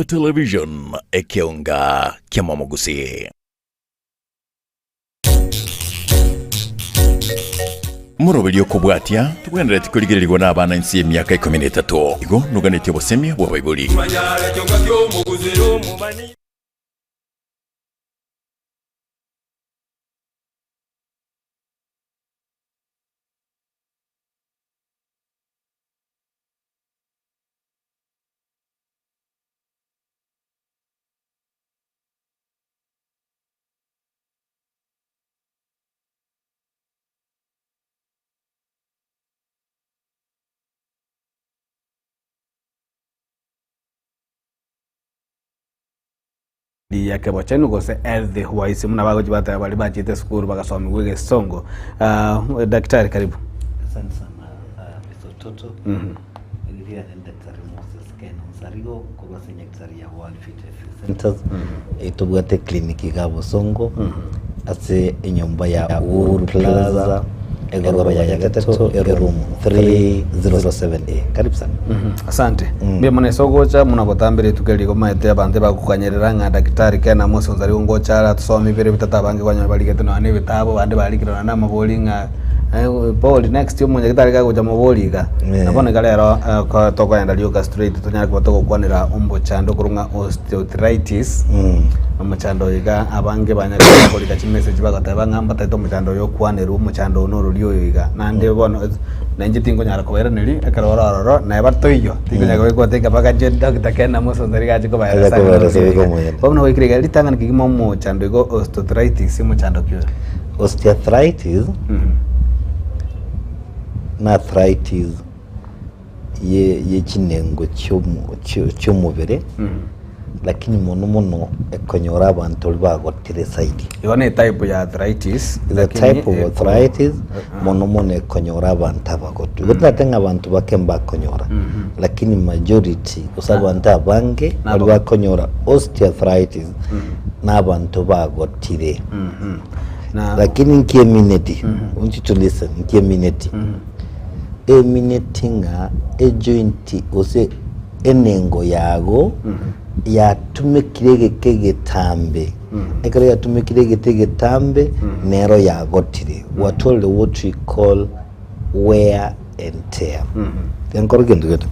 Television ekionga kiamamugusi. Murobelio kubwatia tukwendera tikuligirirwa n'abana nsi y'emyaka 13 igo nuganete bosemi bwa Bible. Yake bochenu gose erdhi huwaisi muna bago jibata bali bachite skuru bagasomi wege songo. Daktari karibu. Asante sana Mr. Toto. Niliria Daktari Moses Ken Nsarigo kwa daktari ya World Fitness Centers. Itubwate kliniki gabo songo. Ase inyumba ya Uhuru Plaza. Egoroba ya gatatu room 3007A. Karibu sana. Asante. Mbia mwana sogocha muna botambire tukeli koma ete abante bakukanyerera nga daktari Ken Moses Nsarigo ngocha ara tusomi bere bitatabange kwanya baligete no ane bitabo bande balikira na mabolinga Paul next yo mwenye kitari kago jamo boliga nabone galero ko toko yenda lyoka straight tunyaka batoko kwanira umbo chando kurunga osteoarthritis muchando yiga abange banyaka bolika chi message bagata ngamba taito muchando yo kwanira umuchando onoro lyo yiga nande bono nanje tingo nyara kobera nili akarororo na bato iyo tingo nyaka ko teka baka jenda kitakena Moses Nsarigo aje ko bayara sana bono wikiriga litangana kigimo muchando yigo osteoarthritis muchando kyo osteoarthritis na arthritis ye chinengo cy'umubere lakini muno ekonyora abantu bagotire side yone type ya arthritis the type of arthritis muno ekonyora abantu abagotu gutatenga abantu bakemba konyora lakini majority usabantu abange bali bakonyora osteoarthritis n'abantu bagotire lakini nkiemineti want you to listen nkiemineti eminatinga joint ose enengo yago yatumikire getambe ekare yatumikire getambe nero yagotire what we call wear and tear tenkoro gendo geto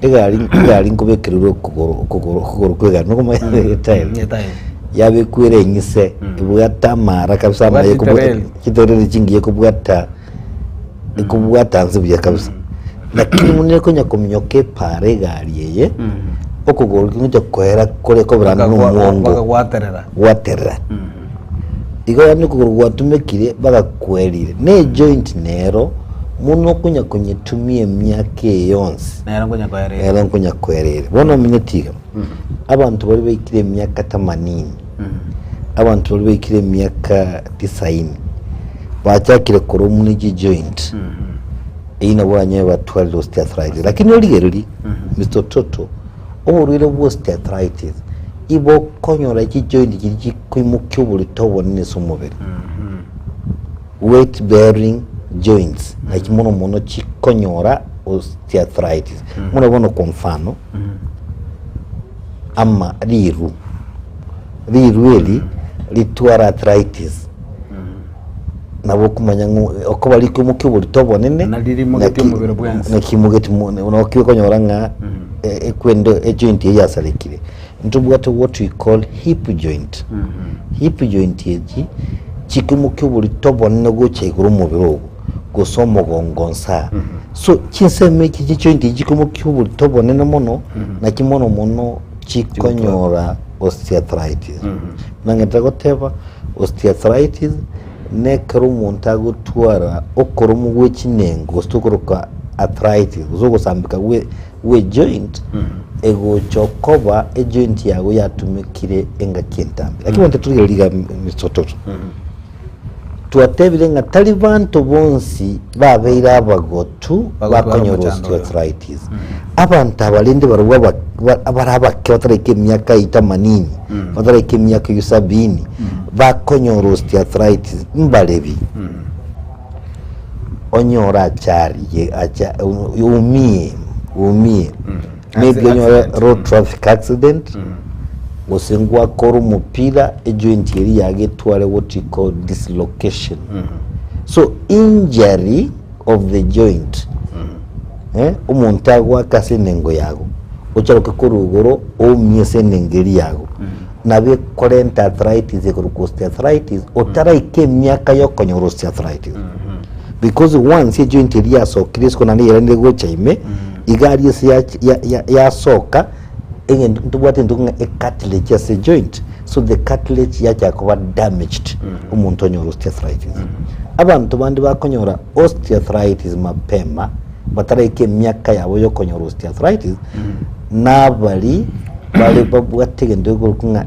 egari ngobekiriro kugoro kwega no kuma tile yabe kwere nyise ibugata mara kabisa maye kubwata kitorere cingiye kubwata nzibya kabisa lakini munene konya komnyoke pare gari yeye okugoro kinje kwera kore ko brana n'umwongo waterera igo yani kugoro gwatumekire bagakwerire ne joint nero muno kunya kunyitumie myake yonse nero kunya kwerere bono minetiga abantu bari bayikire myaka 80 abantu bari bayikire myaka 90 bachakire koro muniji joint ina bwanye batwara osteoarthritis lakini oligereri Mr. Toto oburire bwo osteoarthritis ibo konyora iki joint kiri kwimukyo buri tobone somubere weight bearing joints like muno chikonyora osteoarthritis murabona kwa mfano ama riru eli litwara arthritis nabo kumanya uko bari kumukyo buri tobonene na kimugeti unakiwe konyora nga ekwendo joint yasarekire ntubwate what we call hip joint yeji chikumukyo buri tobonene goche iguru mubiro gosomo gongonsa so kinseme iki joint chikumukyo buri tobonene mono na kimono chikonyora osteoarthritis nangeta goteba osteoarthritis nekero umuntu agutwara okoro mu w'ekinengo stokoroka arthritis uzogosambika we joint ego chokoba joint yago yatumikire enga kintambe lakini wante tugeriga misototo tuatebire nga talibanto bonsi babeira abagotu bakonyora osteoarthritis abantu abalinde barwa abaraba kyotareke myaka 80 batareke myaka 70 bakonyora osteoarthritis mbalebi onyora chari acha umie maybe onyo road traffic accident osengwa koro mupira joint eri yagetwale what you call dislocation. So injury of the joint umuntu agwa kasenengo yago ocharuka kurugoro omyese nengeri yago nabe current arthritis ekuru osteoarthritis otara ike myaka yo konyoro osteoarthritis because once joint eri yasoka kona ni yerende gochaime igari ya soka ntubwate ntunga cartilage as a joint, so the cartilage yacha kuba damaged umuntu onyo osteoarthritis. Abantu bandi bakonyora osteoarthritis mapema batara ike myaka yabo yo konyora osteoarthritis nabali bali babwate ndego kunga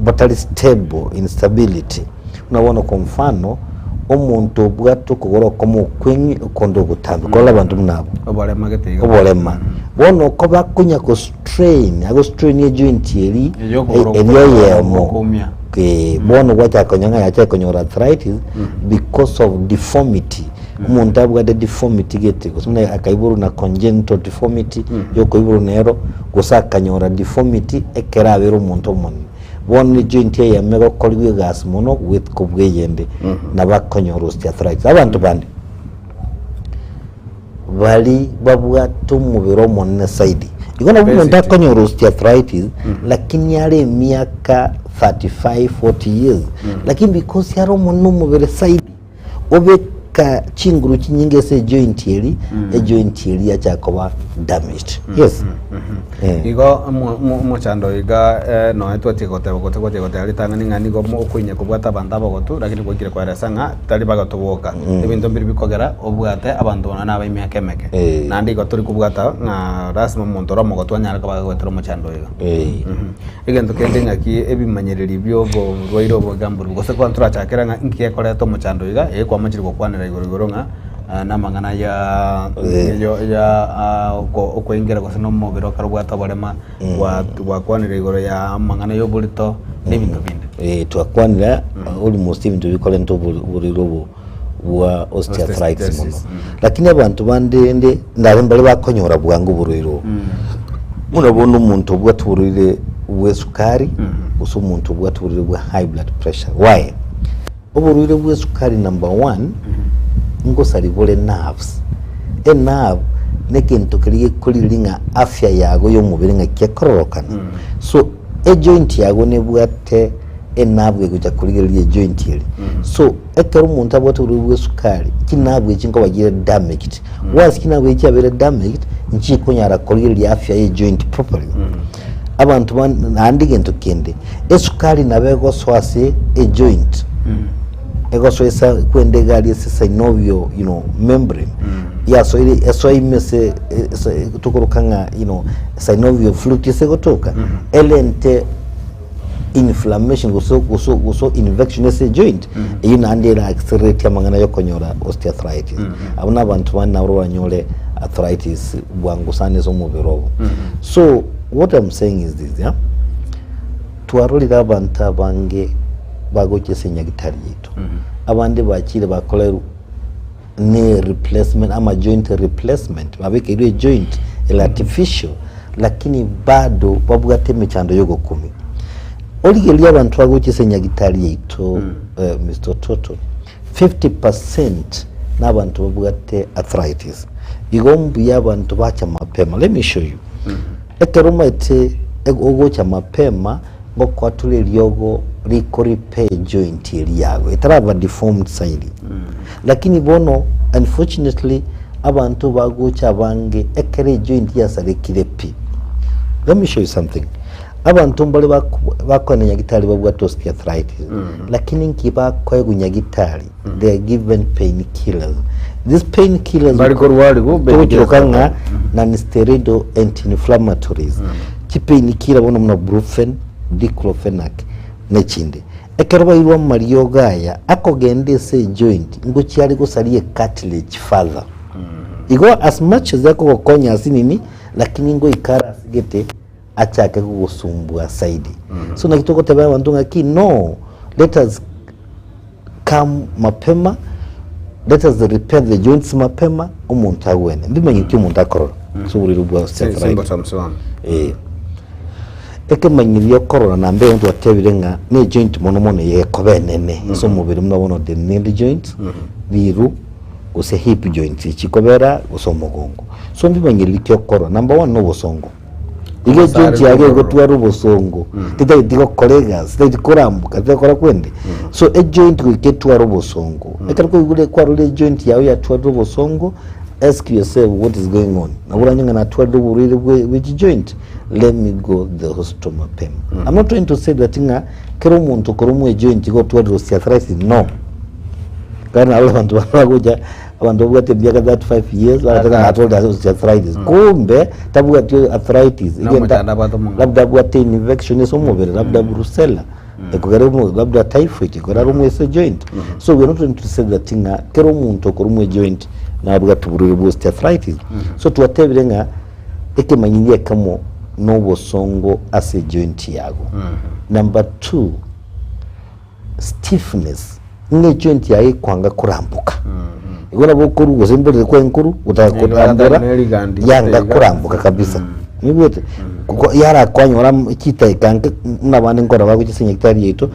batali stable instability. Unabona kwa mfano omuntu bwato kugoro komo kwenyi kondo gutambi kola abantu munabo obolema bono ko bakunya ko strain ye joint eri yemo ke bono wacha konyanga yacha konyora arthritis because of deformity. Umuntu abwa de deformity gete kusuna akaiburu na congenital deformity yoko iburu nero gusakanyora deformity ekera bero umuntu omoni one joint ya mego kolwe gas mono with kubweyende nabakonyora osteoarthritis. Abantu bandi bali babwa tumubiro monne side igona umuntu akonyora osteoarthritis lakini yale miaka 35 40 years lakini because yaro monno mubere side obeka chinguru kinyinge se joint eri joint eri yacha kuba damaged. Yes. Igo mo chando iga no eto tikote ali tangani ngani go mo kwinya kubwata banda bagotu lakini kwikire kwa rasanga tali bagatoboka ebintu mbiri bikogera obwate abantu bana naba imyaka meke nandi go turi kubwata na rasma montoro mo gotwanya ka bagotero mo chando iga igento kende ngaki ebimanyereri byo bo roiro bo gamburu gose kwa ntura chakera nga nkiye koleto mo chando iga kwa machiri go kwanira igoro nga namangana ya okwengera gose no mubiro karubwata barema wakwanira igoro ya mangana yo bulito n'ibintu bindi twakwanira almost ibintu bikole nto buriro bwa osteoarthritis mono lakini abantu bandende ndabembale bakonyora bwangu buriro murabona umuntu bwatuburire bwesukari uso umuntu bwatuburire bwa high blood pressure. Why? Uburire bwesukari number 1 ngo saribole nerves nerve nekintu kiri kuliringa afya yago yo mubiri nga kyekororokana so joint yago nebwate nerve kuja kuligira joint iri so ekero umuntu abote urubwe sukari kinabwe kinko bagira damaged once kinabwe cyabere damaged nchikonyara kuligira afya ye joint properly abantu bandigento kende esukari nabego swase joint ego so esa kwende gali synovial membrane ya so ile so imese tukorukanga synovial fluid isegotoka elente inflammation guso infection ese joint andira accelerate amangana yokonyora osteoarthritis abuna abantu bana urwanyole arthritis bwangusane zo mubirobo. So what I'm saying is this, yeah, twarulira abantu bange bagokese nyagitari yitu abandi bakire bakole ne replacement ama joint replacement babeke ile joint artificial lakini bado babwate mechando yogo 10 oligeli abantu bagokese nyagitari yitu Mr. Toto 50% n'abantu babwate arthritis igombi y'abantu bacha mapema. Let me show you ekerumete ogocha mapema ngokwa tule lyogo likori pay joint yago itaraba deformed side lakini bono unfortunately abantu bagocha bange ekere joint yasarekire pi. Let me show you something. Abantu mbale bakonenya gitari babwa osteoarthritis lakini nkiba kwegunya gitari they are given painkillers. These painkillers barikanga non-steroidal anti-inflammatories kipainkiller bono mna brufen diclofenac nechinde ekerwa irwa mariyo gaya akogende se joint ngo cyari gusariye cartilage further igo as much as ako konya asinini lakini ngo ikara sigete achake kugusumbua saidi so nakitoko tebe abantu ngaki no let us come mapema, let us repair the joints mapema umuntu awene mbimenye ki umuntu akoro so buriru bwa osteoarthritis symptoms one eke manyirio korora na mbe ntu atebirenga ne joint mono yekobe nene so mubiri mno bono the knee joint biru ose hip joint chikobera osomogongo so mbi manyirio korora number 1 no bosongo ige joint yage gotwara ubosongo tita colleagues tita korambuka tita kora kwende so a joint kwitwara ubosongo ekariko igule kwarule joint yawe yatwara ubosongo ask yourself what is going on na buranyanga na twara uburire which joint let me go the hospital mapema I'm not trying to say that inga kero muntu koromwe joint go twara osteoarthritis no kana alle bantu bakuja abantu bwate byaka 35 years wanataka na told osteoarthritis kumbe tabuga tyo arthritis igenda labda bwate infection so mubere labda brucella ekogero labda typhoid ekogero rumwe joint so we are not trying to say that inga kero muntu koromwe joint na buga tuburire osteoarthritis so tuwatebirenga eke manyiye kamo no bosongo as a joint yago number 2 stiffness nge joint yae kwanga kurambuka igona bokuru gozembere kwa nkuru utakotambura yanga kurambuka kabisa nibwete kuko yara kwanyora kita ikanke nabane ngora bagukisenye kitari yeto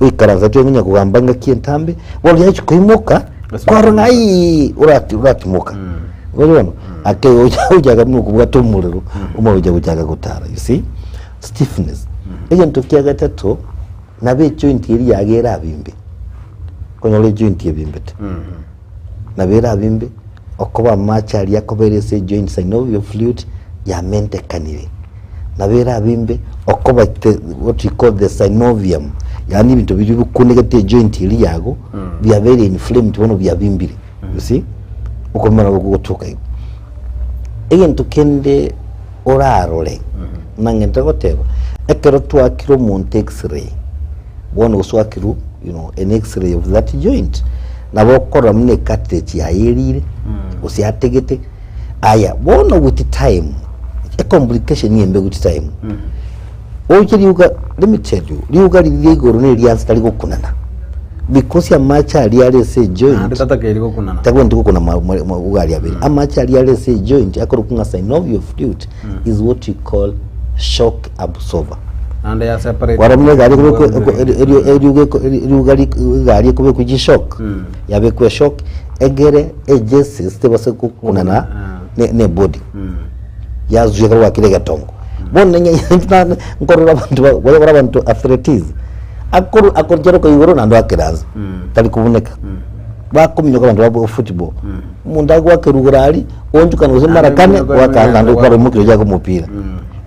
ikaraza tyo nya kugambanga kientambe wabya chikuimuka kwarongai urati muka urabona ake ujaga mu kubwato umuriro umabuja bujaga gutara you see stiffness eje ntokia gatatu nabe joint iri yagera abimbe konyole joint yebimbete nabera abimbe okoba machari yakoberese joint synovial fluid ya mente kanire nabera abimbe okoba what we call the synovium yani ibintu biri bukunegate joint iri yago bya very inflamed bono bya bimbire you see ukomara gutuka ege ntukende orarole nangenda goteba ekero twakiro monte x-ray bono uswakiru an x-ray of that joint nabo kora mne cartilage ya yerire usiategete aya bono with time a complication yembe with time ojiriuka let me tell you liuka liligoro ne lianza taliko kunana because ya macha ali say joint tata keliko kunana tago ndiko kuna ugali abiri amacha ali say joint akoro kunga synovial fluid is what you call shock absorber and they are separate waramwe gari gari kube kuji shock yabe kwa shock egere ejesis tebase kunana ne body yazuye kwa kile gatongo bona nyanya ngorora abantu arthritis akoro ko yoro nando akiranza tali kuboneka bakomyoka abantu babo football mundago wakerugurali onjukana uzimara kane wakanga ndo kwa rumukiro jako mupira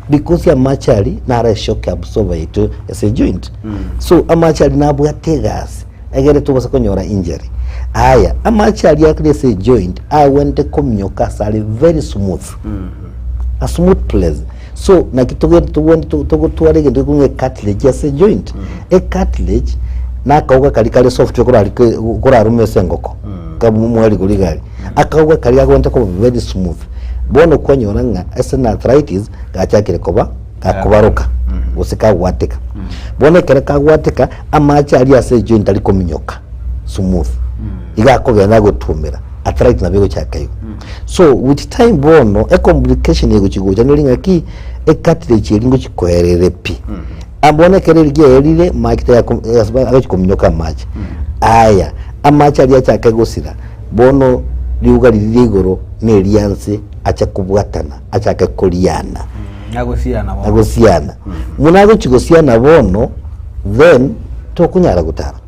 because ya machari nara shock absorber ito as a joint so amachari nabwa tegas egere to basa konyora injury aya amachari yakre as a joint I went komyoka sali very smooth a smooth place so na kitoge to tuarege ndo kunge cartilage as a joint a cartilage na kauga kali software kora rume sengoko kabu mwali kuligali akauga kali akwenda ko very smooth bono kwanyora nga asana arthritis gachakire koba kakubaruka usika wateka bono kere kagwateka amacha ali ase joint ali kominyoka smooth igako genda gutumira arthritis nabego chakayo so with time bono a complication yego chigoja nilinga ki e cartilage iringo chikoherere pi ambone kere ligie elile makita ya agachikomnyoka machi aya amacha ali achakagusira bono liuga liligoro ne lianse acha kubwatana acha kakoliana agosiana munago chigosiana bono then tokunyara gutara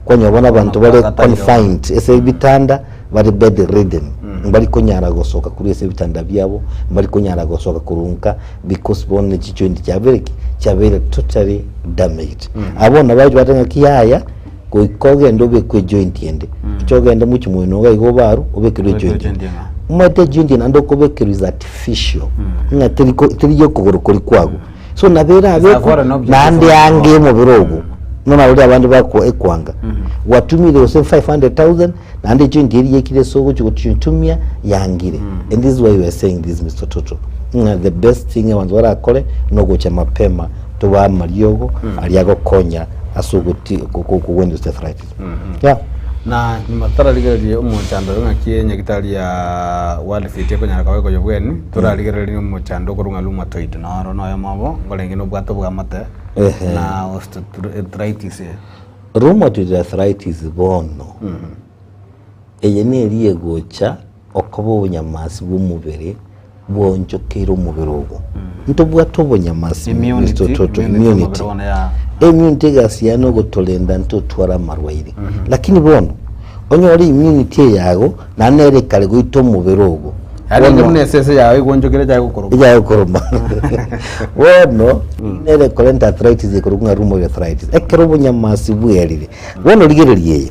kwenye bona abantu bale confined ese bitanda bali bedridden bali kunyara gosoka kuri ese bitanda byabo bali kunyara gosoka kurunka because bone chichoindi chabere totally damaged abona baje batanga kiyaya koge ndo be ku joint yende chogenda mu kimweno ga igobaru obekere joint umate joint nando kobekere is artificial nga teliyo kugorokori kwago so nabera abeko nande ange mu birogo nona uri abandi bako ekwanga watumire ose 500,000 nande joint yeri yekire sogo chutumia yangire and this is why we are saying this Mr. Toto the best thing abantu barakore no gocha mapema to ba mariogo aliyago konya asuguti kuwendo arthritis yeah na ni matara ligeri umuchando ngakie nyagitali ya World Fit ko nyara kawe ko yobweni turaligereri umuchando ko rungaluma toit na ro no yamabo ngolengi no bwato bwa mate na osteoarthritis rheumatoid arthritis bono eye ne riye gocha okobo bunyamasi bw'umubiri bwonjokera umubiri ugo nto bwato bunyamasi immunity gasiyano gutolenda nto twara marwaire lakini bono onyori immunity yago nanerekare guito umubiri ugo ari ngemunese yawe igonjokera cyago koroma bono nere current arthritis ikurunga rheumatoid arthritis ekero bunyamasi bwerire bono ligereriye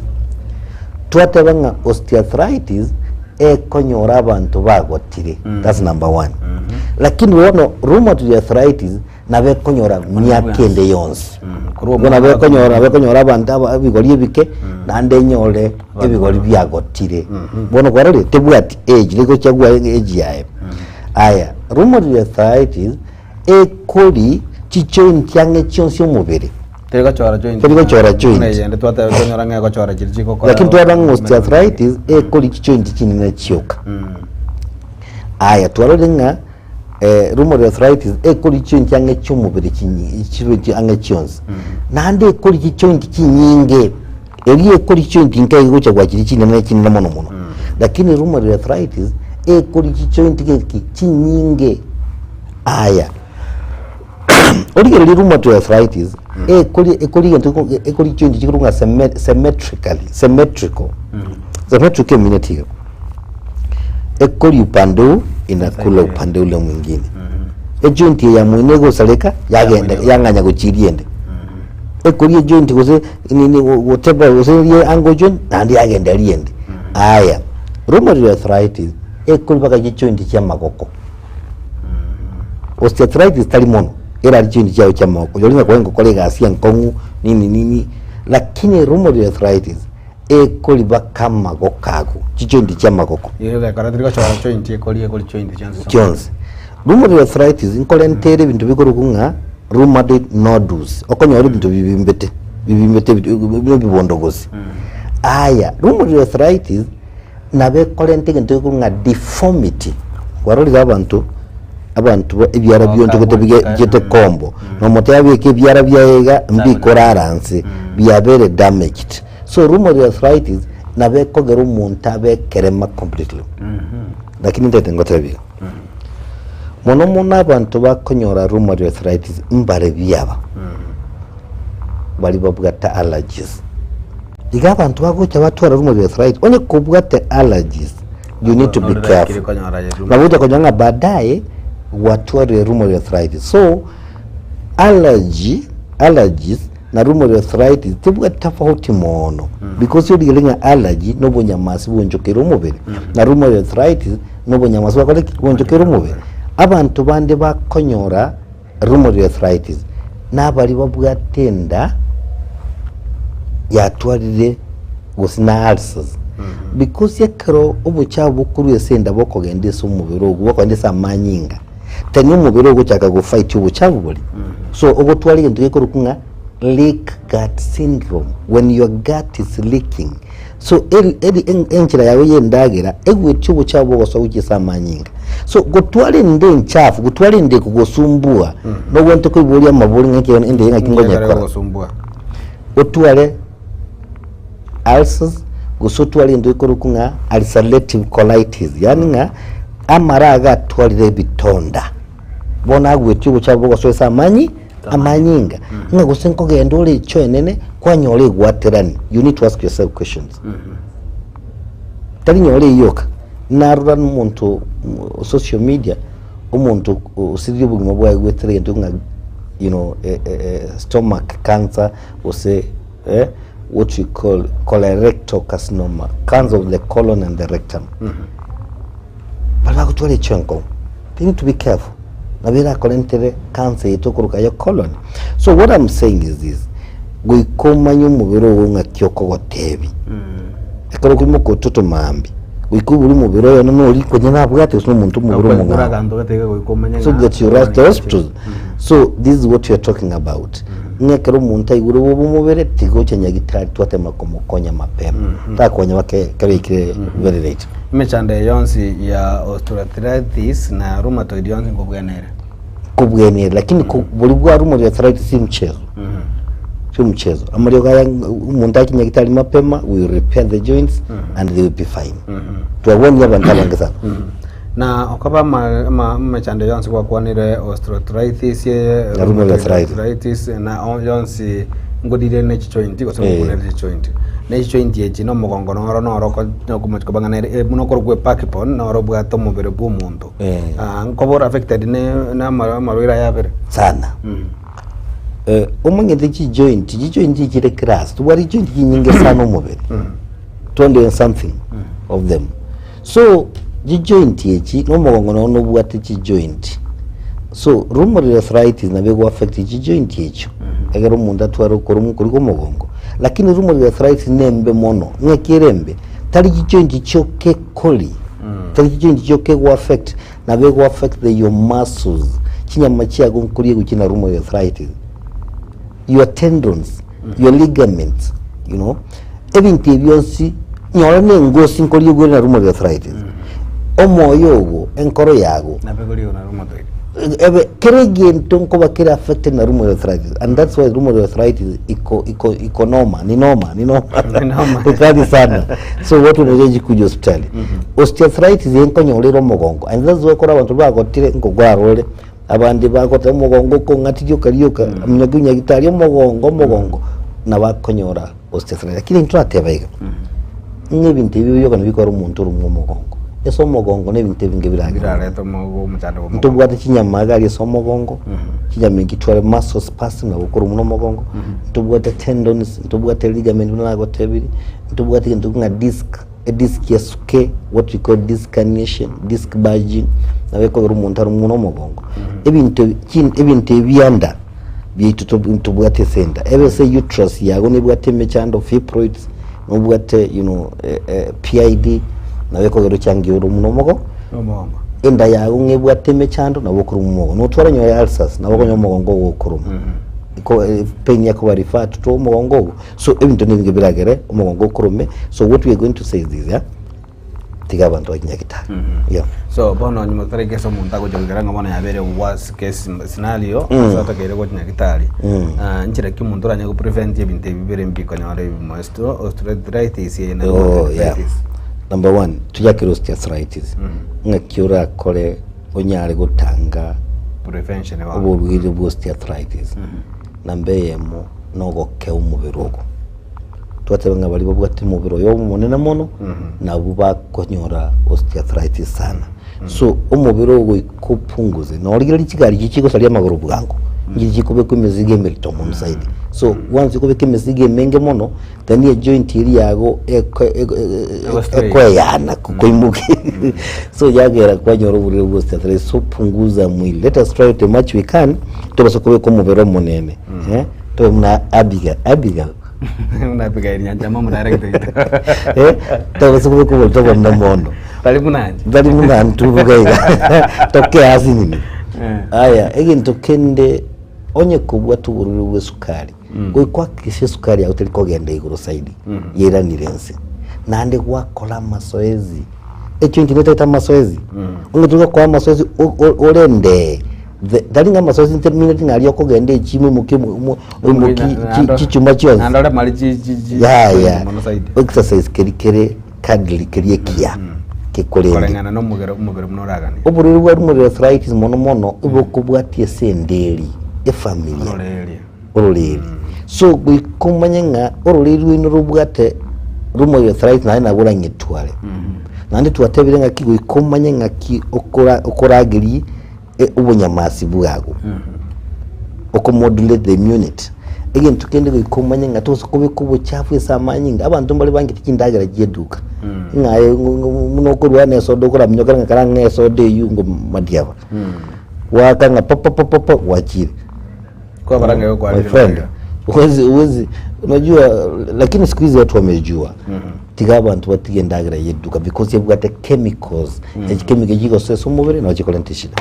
twatebanga osteoarthritis konyora abantu bagotire that's number 1 lakini wono rheumatoid arthritis nabe konyora myakende yonse bona be konyora abantu abigori bike nande nyore ebigori byagotire bono kwarore tebwati age liko cyagwa age yae aya rheumatoid arthritis kori chicho cyange cyonse umubiri Tega chora joint. Nende twata konyora ngako chora chirchiko kwa. Lakini twabanga osteoarthritis koli joint kinene chioka. Aya twalolenga rheumatoid arthritis koli joint yange cyumubiri kinyi chibiti ange chionse. Nande koli joint kinyinge. Eliye koli joint nkai gocha kwa kinene kinene mono. Lakini rheumatoid arthritis koli joint kinyinge. Aya Originally rheumatoid arthritis ekoli joint chikurunga symmetrical immunity ekoli upande inakula upande ule mwingine joint ya mwene gosaleka yagenda yanganya kuchiriende ekoli joint gose nini whatever gose angle joint and yagenda riende aya rheumatoid arthritis ekoli baka joint cha magoko osteoarthritis talimono era joint chao cha magoko yolinga kwengo kolega asia nkongu nini lakini rheumatoid arthritis ekoli baka magokago joint cha magoko yega karadirika chora joint ekoli joint chance rheumatoid arthritis inkolentere bintu bikorukunga rheumatoid nodules okonyori bintu bibimbete bibondogozi aya rheumatoid arthritis nabe kolente bintu bikunga deformity waroli abantu ebyara byonto gete kombo no motabe ke byara byayega mbi koraranse byabere damaged so rheumatoid arthritis nabe kogero umuntu abe kerema completely lakini ndete ngotabiga mono abantu bakonyora rheumatoid arthritis mbare byaba bali babugata allergies diga abantu bagocha batwara rheumatoid arthritis onye kubugata allergies you need to be careful babuja konyanga baadaye watware rheumatoid arthritis so allergies na rheumatoid arthritis tibuga tofauti mono because yodi gelinga allergy no bonyamasi bonjokero umubiri na rheumatoid arthritis no bonyamasi bakole bonjokero umubiri abantu bande bakonyora rheumatoid arthritis nabali babuga tenda yatwarire gusina ulcers because yakero ubuchabu kuri esenda bokogendesa umubiri ogu bokogendesa amanyinga tani umubiri ogu chaka go fight ubuchabu buli so ogo twali ntuye kurukunga leak gut syndrome when your gut is leaking so enchira yawe yendagera egwetyo ubuchabu ogo so uchisa amanyinga so gutwali nde nchafu gutwali nde kugosumbua no wente ko ibuli amabuli ngeke ende yenga kingonya kora utwale ulcers gusotwali ndo ikorukunga ulcerative colitis yani nga amaraga twalire bitonda bona gwetyo buchabo gosoesa amanyinga nga gusenko gendo ole choenene kwanyole gwaterani you need to ask yourself questions tali nyole yoka narura n'umuntu social media umuntu usiriye bugima bwawe gwetere ndo nga you know stomach cancer ose what we call colorectal carcinoma, cancer of the colon and the rectum. But I go to they need to be careful. Nabira kolentere cancer itokuruka your colon. So what I'm saying is this: we komanyo mubiro wonga kyoko gotebi. Ekoro kulimo kototo mambi. We kubuli mubiro yo no uri konyana bwate so muntu mubiro munga. So that you rush the hospital. So this is what we are talking about. ngekero umuntu ayiguru bo mubere tigo cyanyagitari twatema kumukonya mapema takonya bakabikire very late mechande yonsi ya osteoarthritis na rheumatoid yonsi kubwenera lakini buri bwa rheumatoid arthritis si mchezo amario gaya umuntu akinyagitari mapema we will repair the joints and they will be fine tuwabonye abantu sana na okaba mechande yonsi kwa kwanire osteoarthritis rheumatoid na yonsi ngodire ne joint ko so ngone joint ne joint yechi no mugongo no roko kumachiko bangana muno korwe pakipon no ro bwa to mubere bu muntu nkobora affected na marwira yabere sana umengeze chi joint kire crass tuwari joint nyingi sana mubere 20 and something of them so joint yechi no mugongo no bwa chi joint so rheumatoid arthritis na bego affect joint yecho egero umuntu atwara ukora umukuri ko mugongo lakini rheumatoid arthritis nembe mono ngekirembe tari joint choke koli tari joint choke go affect na bego affect your muscles kinyama cyago nkuriye gukina rheumatoid arthritis your tendons your ligaments you know ebintu byonsi nyora nengosi nkuriye go na rheumatoid arthritis omoyo enkoro yago na bego liyo na rheumatoid keregento nkoba kere affected na rheumatoid arthritis and that's why rheumatoid arthritis iko noma ikadi sana so watu nejeji kuja hospitali osteoarthritis yenkonyolero mugongo and that's why kora abantu bagotire nkogwarore abandi bagotire mugongo ko ngatiyo kariyoka mnyagunya gitari mugongo na bakonyora osteoarthritis lakini ntratebega n'ibintu biyo kana bikora umuntu uri mu mugongo eso mugongo n'ibintu binge biragira to mugo mutando mugongo ntubwate kinyama gari so mugongo kinyama gitware muscle spasm na gukora umuntu mugongo ntubwate tendons ntubwate ligament nago tebiri ntubwate ntugunga disc yasuke what we call disc herniation disc bulging na beko umuntu ari umuntu mugongo ibintu byanda bitu ntubwate senda ebese uterus yago nibwate mechando fibroids nubwate PID na beko gero cyangiye umunomogo enda yago ngebwate mechando na bokuru umumogo nutwara nyo ya ulcers na boko nyomogongo gokuruma iko pain yako bari fat to umugongo so ebintu ninge biragere umugongo kurume so what we are going to say is this tigabantu akinyakita so bono nyuma tareke so muntu akujongera ngabona yabere worst case scenario so takere ko kinyakitari nchira kimuntu ranya ku prevent ebintu bibere mbiko nyore mosto osteoarthritis na arthritis. Number 1 tujakira osteoarthritis ngakiura kore onyare gutanga prevention wa ubulwire bwa osteoarthritis nambeyemo nogoke umubirugo twatebanga bali babwate mubiro yo munene mono nabo bakonyora osteoarthritis sana so umubiro go ikupunguze norigira likigari gikiko sali amaguru bwango ngiri kube kwimezige melto mu side so once kube kwimezige menge mono then ye joint iri yago ekoyana kukoimuke so yagera kwanyora uburiro bwa osteoarthritis so punguza mwili let us try to much we can to kube ko mubiro munene to mna abiga unapiga nyanja mama direct tawasukube ko bolto na mondo bali munanje tuvuga toke asini aya egento kende onye kubwa tubururu bwe sukari go kwakishe sukari ya uteli kogende iguru saidi yera nirense nande gwakola masoezi echo nkineta masoezi ungetuka kwa masoezi orende dalinga masoezi interminate ngaliyo kogende chimwe mukimu chichuma chiyo andole mali ya exercise kerikere kadli keriye kia kikolengana no mugero munoragani ubururu bwa rheumatoid arthritis mono ibokubwatie sendeli efamilia ororeri so gukumanya nga ororeri wino rubwate rheumatoid arthritis na bura nyitware nandi twatebire nga kigukumanya nga ki okoragiri ubunyamasi bwago okomodulate the immunity again tukende gukumanya nga tose kubikubo cyafu esamanyinga abantu mbali bangi tikindagara gyeduka ngaye muno kurwa neso dokora mnyokara ngakara ngeso de yungo madiaba wakanga papa wachire kwa baranga yo kwa uwezi unajua lakini siku hizi watu wamejua tiga abantu batigendagira yeduka because you've got the chemicals chemical jigo so mubere no chikolentishida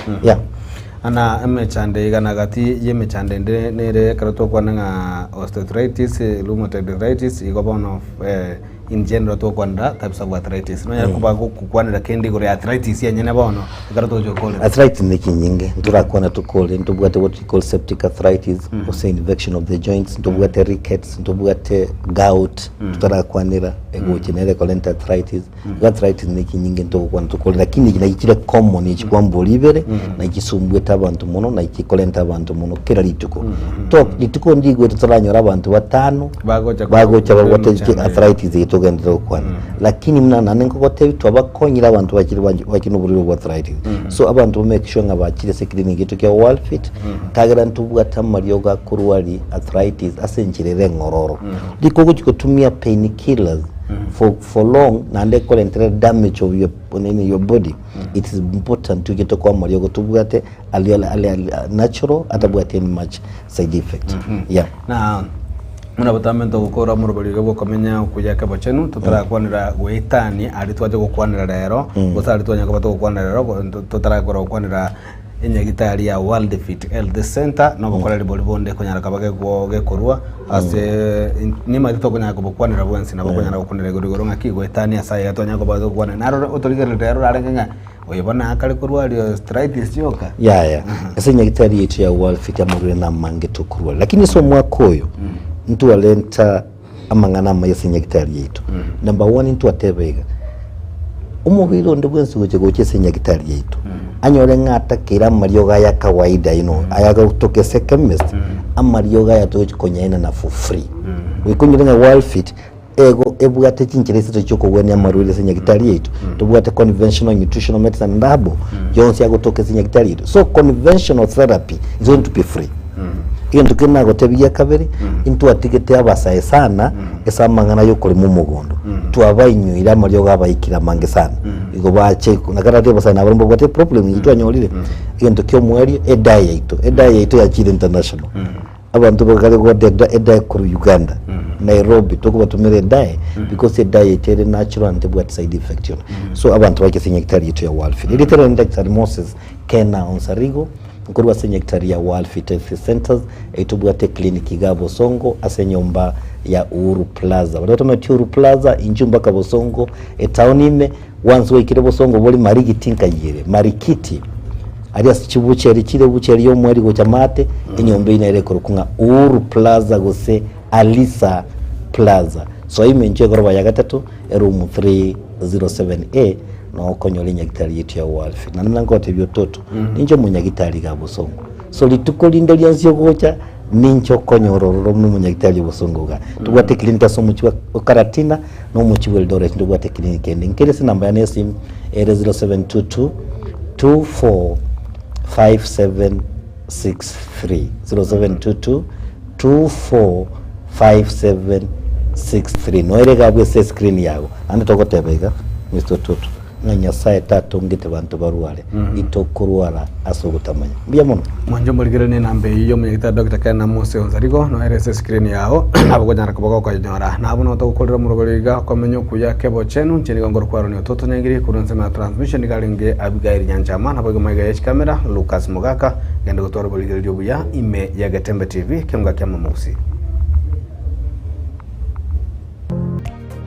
ana emechande igana gati yemechande nere karato kwananga osteoarthritis rheumatoid arthritis igobono in general to kwanda types of arthritis no yakuba kukwanira kendi gore arthritis yenyene bono karato jokole arthritis ni kinyinge turakwana tukole ntubwate what we call septic arthritis or infection of the joints ntubwate rickets ntubwate gout tutarakwanira ego chenere cholent arthritis arthritis ni kinyinge ntubwate tukole lakini kinakire common ichikwambo libere na ikisumbweta abantu muno na ikikolenta abantu muno kera lituko to lituko ndigwe tutaranyora abantu batano bagocha wate arthritis itogenda kwana lakini mnana nengokote twabakonyira abantu bakiri buriro bwa arthritis so abantu make sure ngabakire se clinic ituke World Fit kagera ntubwata marioga kurwali arthritis asenjirere ngororo dikoko chikotumia painkillers for long na ande collected damage of your body. It is important to get kwa mariogo tubwate ali natural atabwate much side effect. Yeah. Na muna batamento gukora mu rubariga bwo kamenya kujaka bacenu tutarakwanira gwitani ari twaje gukwanira rero gutari twanya ko batokwanira rero tutarakora gukwanira inyagitari ya World Fit Health Center no bukorera bolibonde kunyara kabage gekorwa ase nima tokonyara ko bukwanira bwensi na bakonyara gukundira gurigoro ngakigwe tani asaya yatonya ko bazokwana naro otorigere rero arenga oyibona akali kurwa arthritis yoka ya ase inyagitari yetu ya World Fit amurire na mange tukurwa lakini so mwakoyo ntu alenta amangana mayese inyagitari yetu number 1 ntu atebega umubiro ndobwensi goche senyagitari yetu anyore ngata kira marioga ya kawaida ayaga utokese chemist amarioga ya tochi konyaina na for free wikunyurenga World Fit ego ebwate chincherese choko wene amarule senyagitari yetu tubwate conventional nutritional medicine ndabo yonse yagotoke senyagitari yetu so conventional therapy is going to be free iyo tukena gotebia kabere into atigete abasaye sana esa mangana yo kuri mu mugondo twabayinyuira marioga abayikira mange sana igo bache nakarate basana barumbo bwate problem yitu anyolire iyo ndukyo mwari diet ya Chile International abantu bakare go diet kuri Uganda Nairobi toko batumire diet because diet is natural and what side effect so abantu bakisinya kitari yitu ya World Fit ilitera Dr. Moses Kena Onsarigo kurwa senyekitari ya World Fit Centers etubwate clinic gabo songo asenyomba ya Uhuru Plaza batoma Uhuru Plaza injumba kabosongo etaunime once we kirebo songo boli marigiti nkayire marikiti ari asichibucheri kire bucheri yo mwari go chamate enyombe inaire kurukunga Uhuru Plaza gose Alisa Plaza so imenje goroba ya gatatu room 307A no konyole nyagitari yetu ya World Fit nananga kote byototo ninjo munyagitari gabo songo so litukolinda lyanzyo gocha nincho konyororo mu munyagitari bosongo ga tubwate clinic so muchiwa Karatina no muchiwa Eldoret tubwate clinic ngere se namba ya nesim 0722 245763 0722 245763 no erega bwese screen yago ande tokotebega Mr. Tutu nganya sae tatu ngite bantu barwale itokurwala asogutamanya mbia muno mwanjo muligirane nambe iyo munyagita Dr. Kena Moses Onsarigo no RS screen yao abagonyara kubako kwa nyora nabo no tokukorera murogoriga kwamenyo kuya kebo chenu nchini ngoro kwaro ni toto nyangiri kurunzema transmission galinge Abigail Nyanjama nabo gomaga ya kamera Lucas Mugaka gende gutwara buligiryo buya ime ya Gatembe TV kemuga kya Musi